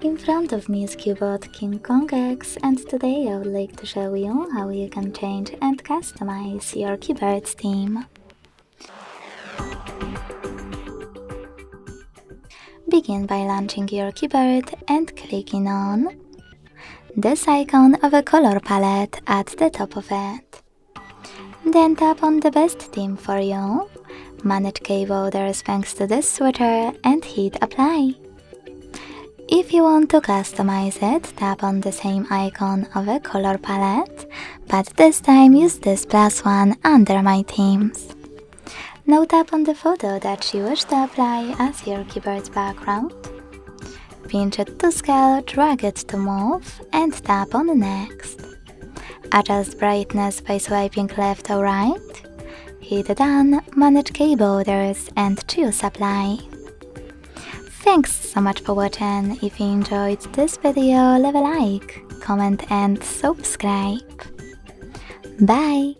In front of me is CUBOT King Kong X, and today I would like to show you how you can change and customize your keyboard theme. Begin by launching your keyboard and clicking on this icon of a color palette at the top of it. Then tap on the best theme for you, manage key borders thanks to this switcher, and hit apply. If you want to customize it, tap on the same icon of a color palette, but this time use this plus one under my themes. Now tap on the photo that you wish to apply as your keyboard background. Pinch it to scale, drag it to move, and tap on next. Adjust brightness by swiping left or right. Hit done, manage key borders, and choose apply. Thanks so much for watching. If you enjoyed this video, leave a like, comment and subscribe. Bye!